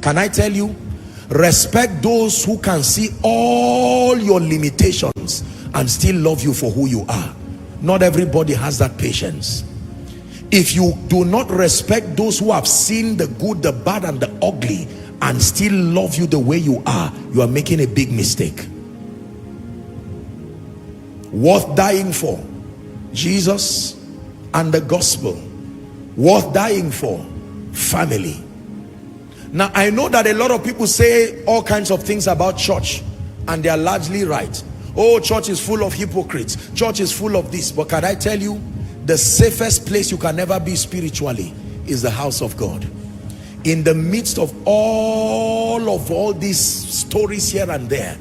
Can I tell you? Respect those who can see all your limitations and still love you for who you are. Not everybody has that patience. If you do not respect those who have seen the good, the bad, and the ugly and still love you the way you are making a big mistake. Worth dying for, Jesus and the gospel. Worth dying for, family. Now, I know that a lot of people say all kinds of things about church, and they are largely right. Oh, church is full of hypocrites. Church is full of this. But can I tell you, the safest place you can ever be spiritually is the house of God. In the midst of all these stories here and there,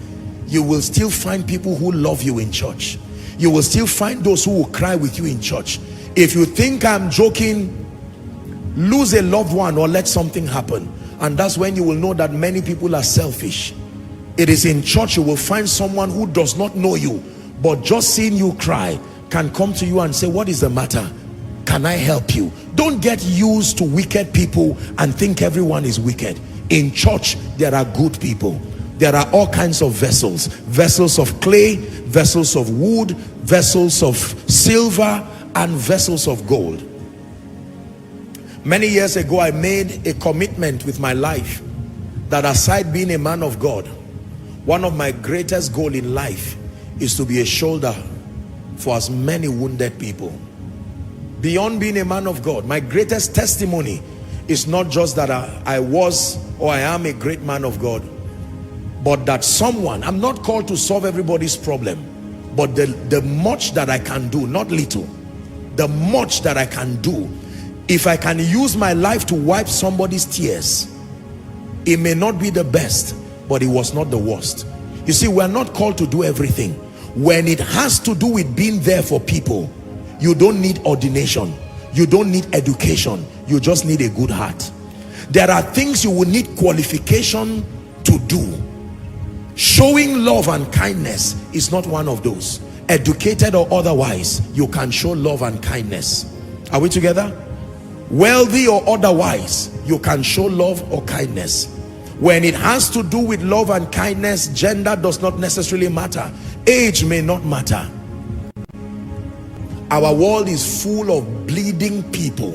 you will still find people who love you in church. You will still find those who will cry with you in church. If you think I'm joking, lose a loved one or let something happen, and that's when you will know that many people are selfish. It is in church you will find someone who does not know you, but just seeing you cry can come to you and say, what is the matter? Can I help you? Don't get used to wicked people and think everyone is wicked. In church there are good people. There are all kinds of vessels. Vessels of clay, vessels of wood, vessels of silver, and vessels of gold. Many years ago, I made a commitment with my life that aside being a man of God, one of my greatest goals in life is to be a shoulder for as many wounded people. Beyond being a man of God, my greatest testimony is not just that I was or I am a great man of God, but that someone, I'm not called to solve everybody's problem, but the much that I can do, not little, the much that I can do, if I can use my life to wipe somebody's tears, it may not be the best, but it was not the worst. You see, we're not called to do everything. When it has to do with being there for people, you don't need ordination, you don't need education, you just need a good heart. There are things you will need qualification to do. Showing love and kindness is not one of those. Educated or otherwise, you can show love and kindness. Are we together? Wealthy or otherwise, you can show love or kindness. When it has to do with love and kindness, gender does not necessarily matter. Age may not matter. Our world is full of bleeding people,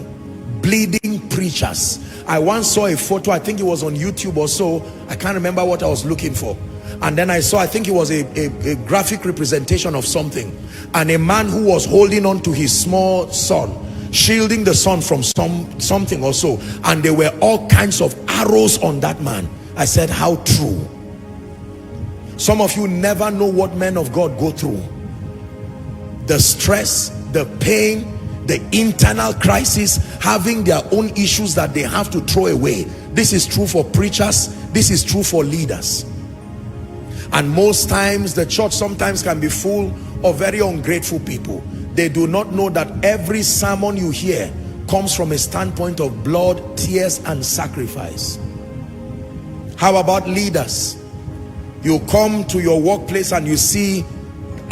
bleeding preachers. I once saw a photo, I think it was on YouTube or so, I can't remember what I was looking for. And then I saw, I think it was a graphic representation of something. And a man who was holding on to his small son, shielding the son from something or so. And there were all kinds of arrows on that man. I said, how true. Some of you never know what men of God go through. The stress, the pain, the internal crisis, having their own issues that they have to throw away. This is true for preachers. This is true for leaders. And most times the church sometimes can be full of very ungrateful people. They do not know that every sermon you hear comes from a standpoint of blood, tears, and sacrifice. How about leaders? You come to your workplace and you see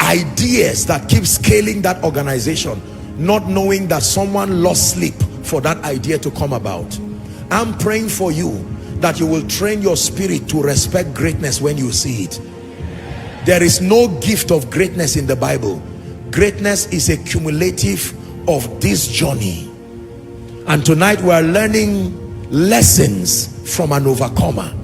ideas that keep scaling that organization, not knowing that someone lost sleep for that idea to come about. I'm praying for you that you will train your spirit to respect greatness when you see it. There is no gift of greatness in the Bible. Greatness is a cumulative of this journey. And tonight we are learning lessons from an overcomer.